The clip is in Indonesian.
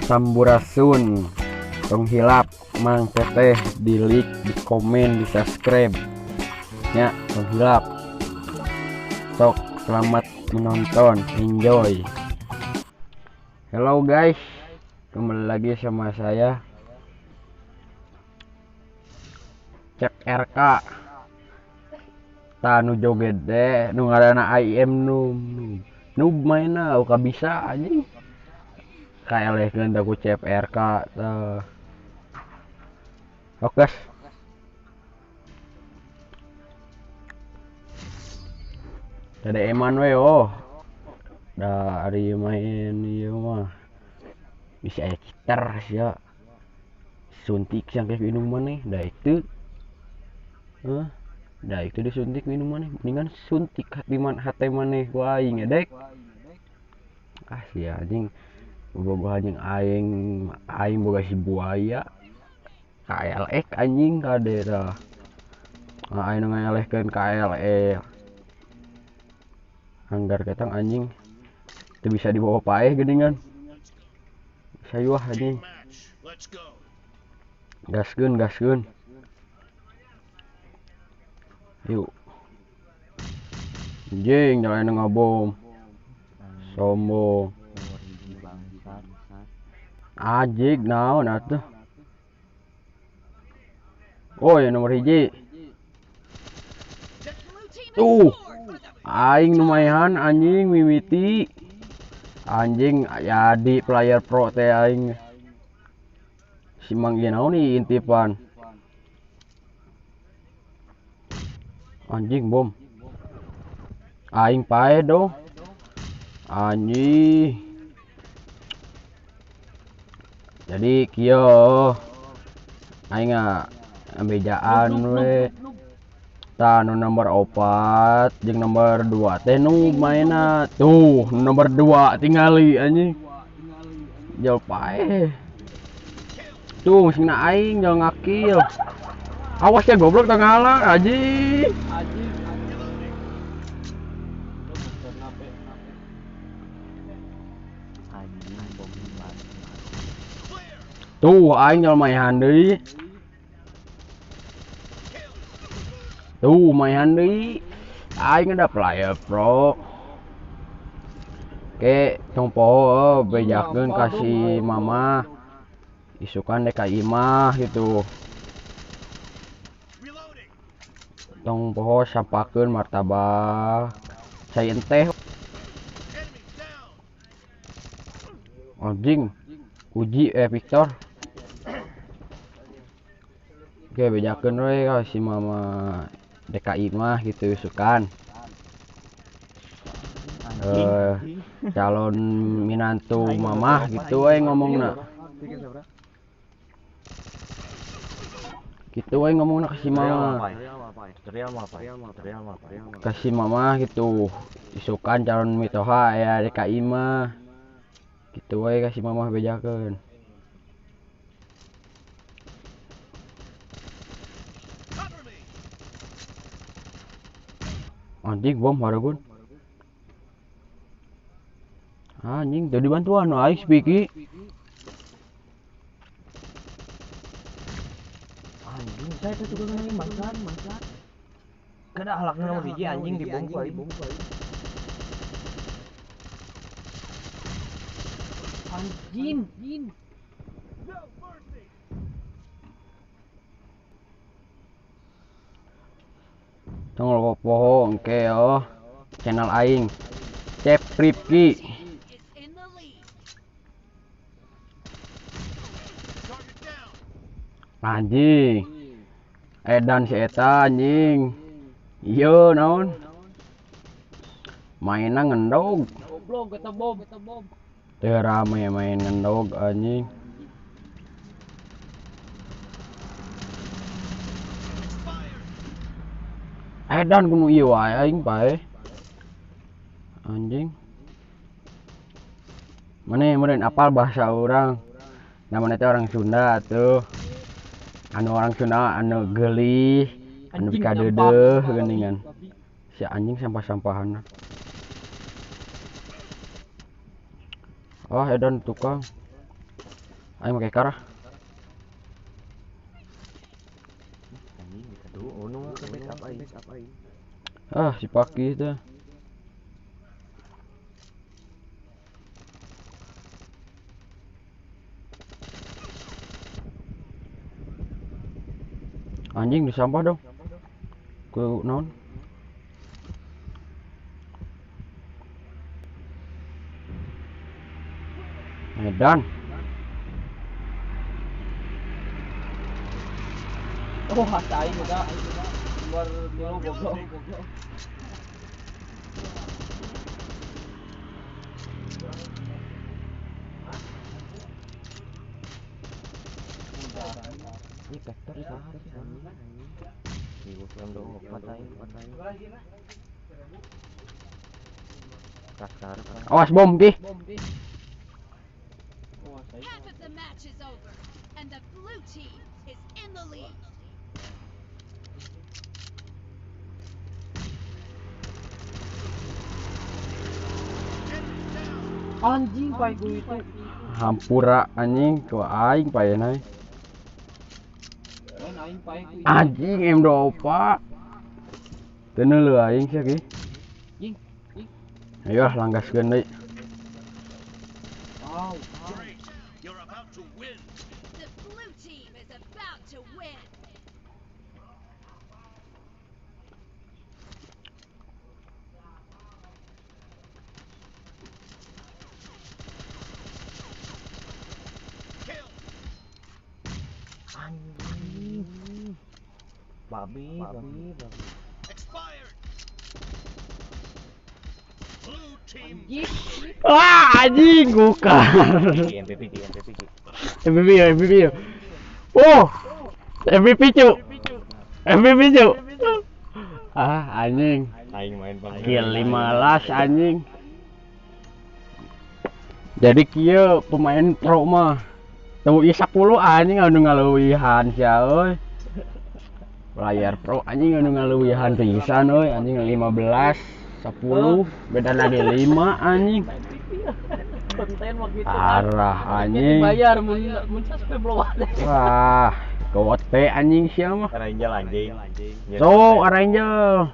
Sampurasun tong hilap mang teteh di like, di komen, di subscribe nya tong hilap. Sok selamat menonton, enjoy. Hello guys, kembali lagi sama saya Cep RK. Tanu joget deh nu ngaranna IM noob mainna uka bisa anjing kaelehkeun da ku Cep RK teh. Oke. Ada eman we dari main ieu mah bisa aya gitar sia suntik sangke minum maneh da itu da itu disuntik minum maneh mendingan suntik hati maneh ku aing edek sia anjing boga anjing aing boga si buaya KLX anjing kade tah aing ngelehkeun KLX anggar ketang anjing itu bisa dibawa paeh geuningan sayuah anjing gaskeun yuk anjing jalan ngabom sombong ajik naon atuh ya nomor hiji tuh aing lumayan anjing mimiti anjing jadi player pro teh aing si manggih naon nih intipan anjing bom aing pae dong anjing jadi kieu aing ambejaan we tanu nomor 4 jeung nomor 2 teh nu mainna tuh nomor 2 tingali anjing jauh pae tuh sing aing jauh ngakil awas ya goblok tenggalang anjing tuh aing jauh main deui tuh main deui aing ada player pro. Oke, tong poho bejakeun kasih mama isukan DKI mah gitu. Tong poho sampakeun martabak cain teh anjing uji Victor. Oke, bejakeun we kasih mama DKI mah gitu isukan. Calon minantu mamah gitu we ngomongna gitu we ngomongna kasih mama gitu isukan calon mitoha ya DKI mah gitu we kasih mama bejakeun anjing bom haragun anjing tadi bantuan aing spiki anjing saya tuh juga ngomongin bangsat kada halakna nomor hiji anjing dibom ku aing anjing tong poho engke channel aing Cep Rifki anjing edan si eta anjing iya naon mainna ngendog goblok eta bom teu rame main ngendog anjing edan kudu ieu wae aing pae anjing maneh meureun apal bahasa urang namanya teh orang Sunda tuh anu orang Sunda anu geulih anu kadeudeuh geuningan si anjing sampah-sampahan edan tukang Ayo pakai karah. Anjing bisa dulu ono ke backup aing. Ah, si Paki itu. Anjing di sampah dong. Ku naon? Medan. Oh, hasta aing udah luar kilo goblok. Ini vektor saha sih anjing? Ibu yang dong patahin. Kasar kan. Awas bom, Ki. Half of the match is over, and the blue team is in the lead. Anjing paiku itu. Hampura anjing ke aing paeuna. Aing paiku itu. Anjing M24. Teu neuleuh aing sia Ki. Jing. Ayo langgaskeun deui. Au. The blue team is about to win. Anjing. Babi. Wah, anjing gukar. MVP. MVP ya, MVP ya. Oh, MVP cu. MVP cu. Ah, anjing. Aing main bang. Kill 15 anjing. Jadi kieu pemain pro mah. Tuh ieu 10 anjing anu ngaleuwihan sia euy. Layar pro anjing anu ngaleuwihan pisan euy, anjing 15 10 beda lagi 5 anjing. Konten begitu. Arah anjing. Bayar mun sampai belum ada. Wah, gote anjing sia mah. Ranger anjing. So, Ranger.